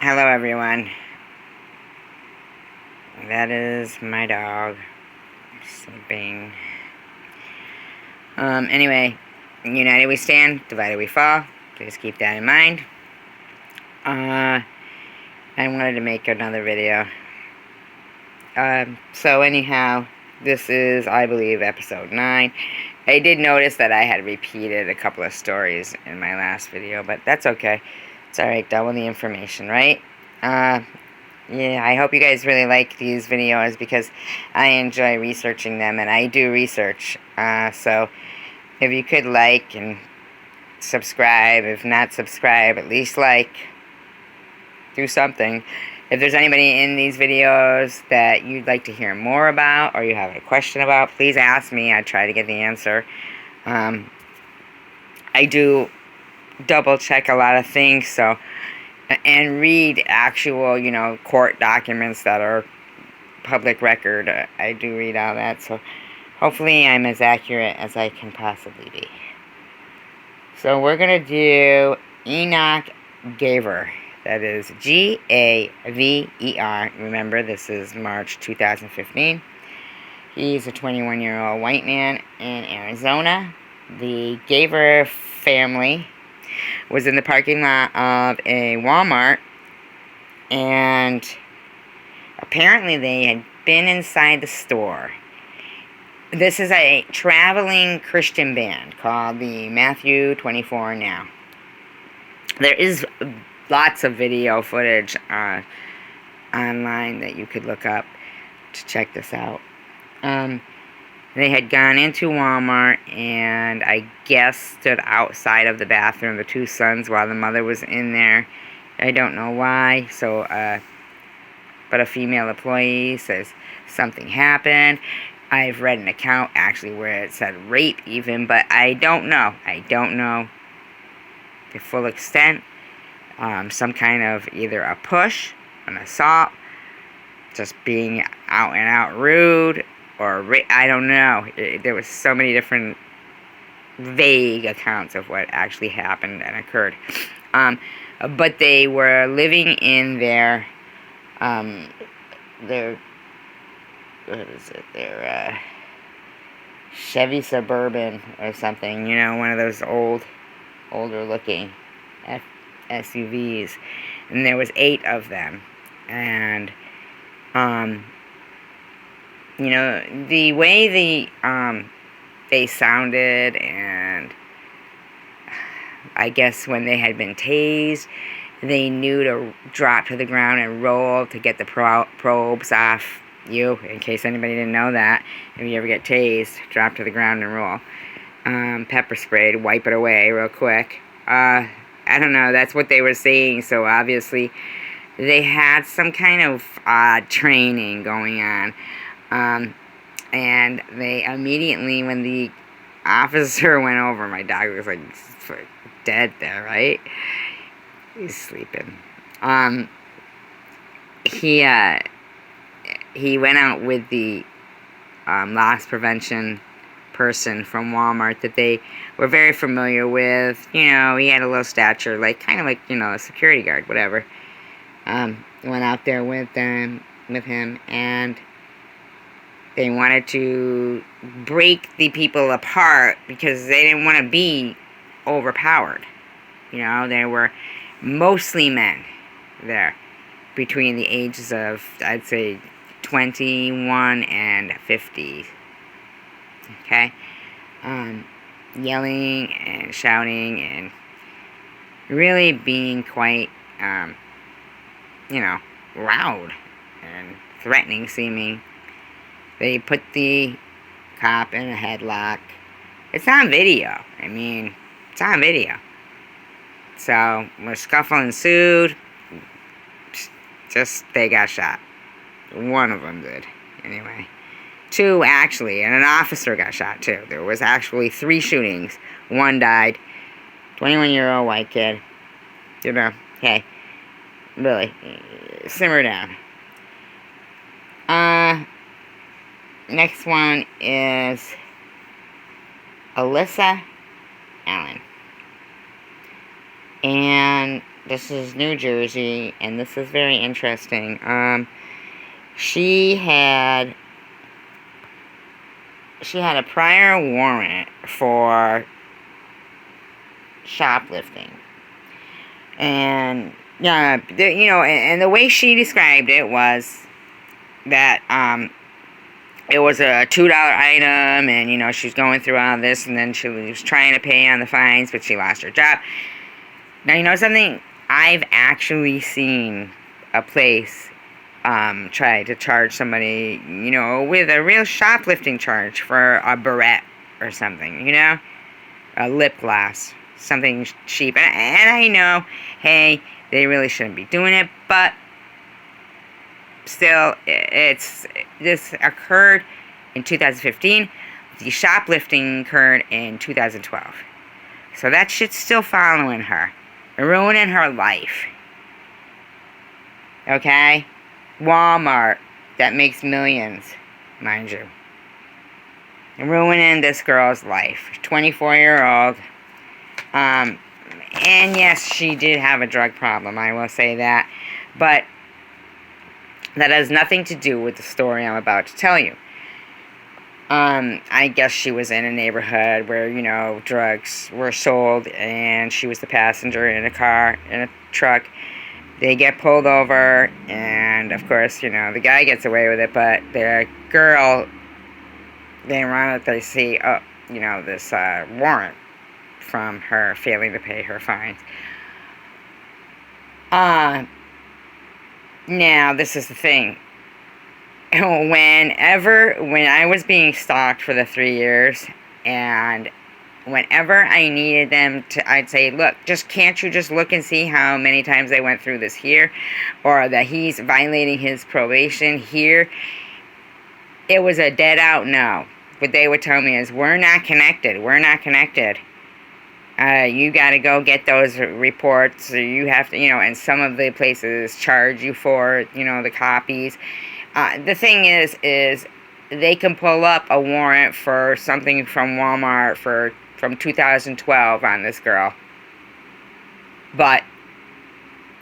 Hello everyone. That is my dog sleeping. Anyway, united we stand, divided we fall. Please keep that in mind. I wanted to make another video. So anyhow, this is, I believe, episode 9. I did notice that I had repeated a couple of stories in my last video, but that's okay. It's alright, double the information, right? Yeah, I hope you guys really like these videos because I enjoy researching them, and I do research. So if you could like and subscribe, if not subscribe, at least like, do something. If there's anybody in these videos that you'd like to hear more about or you have a question about, please ask me. I try to get the answer. I do double check a lot of things, so, and read actual, court documents that are public record. I do read all that, so hopefully I'm as accurate as I can possibly be. So we're going to do Enoch Gaver. That is G-A-V-E-R. Remember, this is March 2015. He's a 21-year-old white man in Arizona. The Gaver family was in the parking lot of a Walmart, and apparently they had been inside the store. This is a traveling Christian band called the Matthew 24 Now. There is lots of video footage online that you could look up to check this out. They had gone into Walmart and I guess stood outside of the bathroom, the two sons, while the mother was in there. I don't know why. So, but a female employee says something happened. I've read an account actually where it said rape even, but I don't know. I don't know the full extent. Some kind of either a push, an assault, just being out and out rude, or I don't know. There was so many different vague accounts of what actually happened and occurred. But they were living in their what is it? Their Chevy Suburban or something. One of those older looking SUVs, and there was 8 of them, and the way they sounded, and I guess when they had been tased, they knew to drop to the ground and roll to get the probes off you, in case anybody didn't know that. If you ever get tased, drop to the ground and roll. Pepper sprayed, wipe it away real quick. I don't know, that's what they were saying, so obviously they had some kind of training going on. And they immediately, when the officer went over, my dog was like dead there, right? He's sleeping. He went out with the loss prevention person from Walmart that they were very familiar with. He had a low stature, kind of like a security guard, whatever. Went out there with him, and they wanted to break the people apart because they didn't want to be overpowered. There were mostly men there between the ages of, I'd say, 21 and 50. Okay? Yelling and shouting and really being quite, loud and threatening seeming. They put the cop in a headlock. It's on video. It's on video. So, when a scuffle ensued, they got shot. One of them did, anyway. 2, actually, and an officer got shot, too. There was actually 3 shootings. 1 died. 21-year-old white kid. Hey, really, simmer down. Next one is Alyssa Allen. And This is New Jersey, and this is very interesting. She had a prior warrant for shoplifting, and and the way she described it was that it was a $2 item, and she was going through all this, and then she was trying to pay on the fines, but she lost her job. Now, something, I've actually seen a place try to charge somebody, with a real shoplifting charge for a barrette or something, a lip gloss, something cheap. And I know, hey, they really shouldn't be doing it, but still, this occurred in 2015. The shoplifting occurred in 2012. So that shit's still following her, ruining her life. Okay? Walmart, that makes millions, mind you. Ruining this girl's life. 24-year-old. And yes, she did have a drug problem, I will say that. But that has nothing to do with the story I'm about to tell you. I guess she was in a neighborhood where, drugs were sold, and she was the passenger in a truck. They get pulled over, and of course, the guy gets away with it, but the girl, they see, this warrant from her failing to pay her fines. Now, this is the thing. When I was being stalked for the 3 years, and whenever I needed them to, I'd say, look, can't you just look and see how many times I went through this here, or that he's violating his probation here? It was a dead out no. What they would tell me is, we're not connected. You got to go get those reports, or you have to, and some of the places charge you for, the copies. The thing is they can pull up a warrant for something from Walmart from 2012 on this girl. But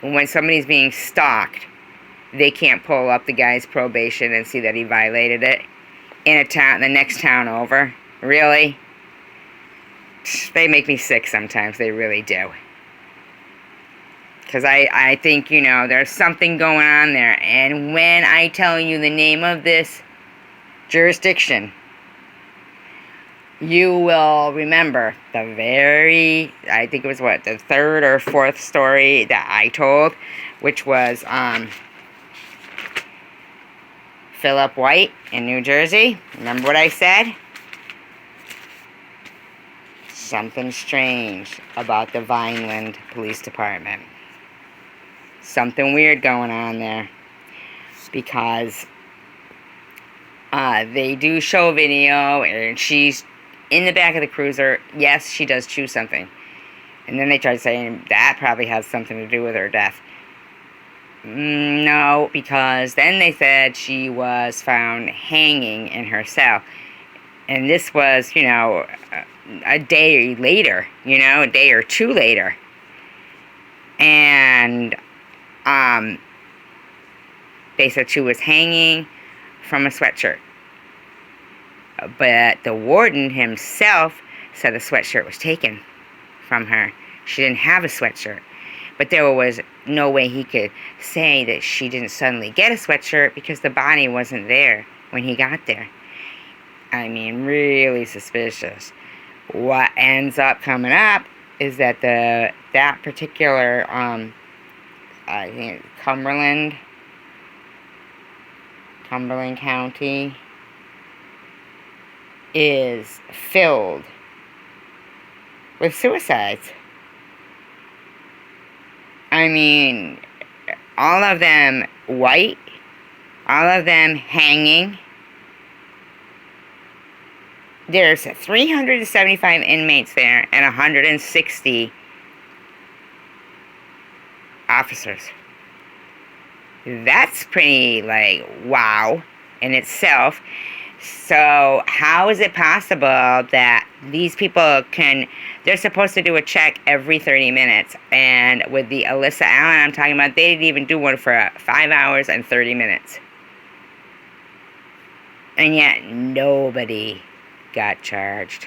when somebody's being stalked, they can't pull up the guy's probation and see that he violated it in the next town over. Really? They make me sick sometimes. They really do. Because I think, there's something going on there. And when I tell you the name of this jurisdiction, you will remember I think it was the third or fourth story that I told, which was Philip White in New Jersey. Remember what I said? Something strange about the Vineland Police Department. Something weird going on there, because they do show video, and she's in the back of the cruiser. Yes, she does chew something, and then they try saying that probably has something to do with her death. No, because then they said she was found hanging in her cell, and this was, a day later, a day or two later, and they said she was hanging from a sweatshirt. But the warden himself said the sweatshirt was taken from her. She didn't have a sweatshirt. But there was no way he could say that she didn't suddenly get a sweatshirt, because the body wasn't there when he got there. I mean, really suspicious. What ends up coming up is that that particular I think Cumberland County is filled with suicides. I mean, all of them white, all of them hanging. There's 375 inmates there and 160 officers. That's pretty, wow in itself. So how is it possible that these people they're supposed to do a check every 30 minutes, and with the Alyssa Allen I'm talking about, they didn't even do one for 5 hours and 30 minutes. And yet nobody got charged.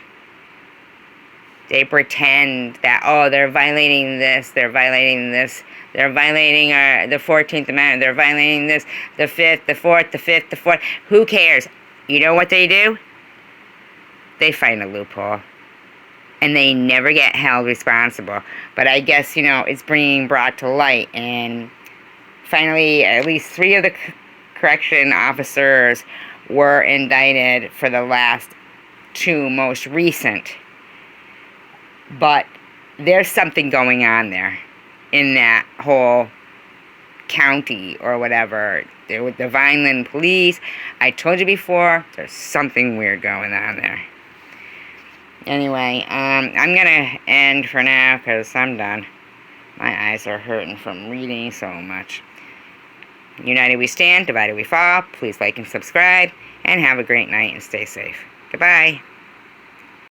They pretend that, oh, they're violating this, they're violating this, they're violating the 14th Amendment, they're violating this, the 5th, the 4th, the 5th, the 4th. Who cares? You know what they do? They find a loophole. And they never get held responsible. But I guess, it's being brought to light. And finally, at least 3 of the correction officers were indicted for the last 2 most recent. But there's something going on there in that whole county or whatever. With the Vineland police, I told you before, there's something weird going on there. Anyway, I'm gonna end for now because I'm done. My eyes are hurting from reading so much. United we stand, divided we fall. Please like and subscribe, and have a great night and stay safe. Goodbye.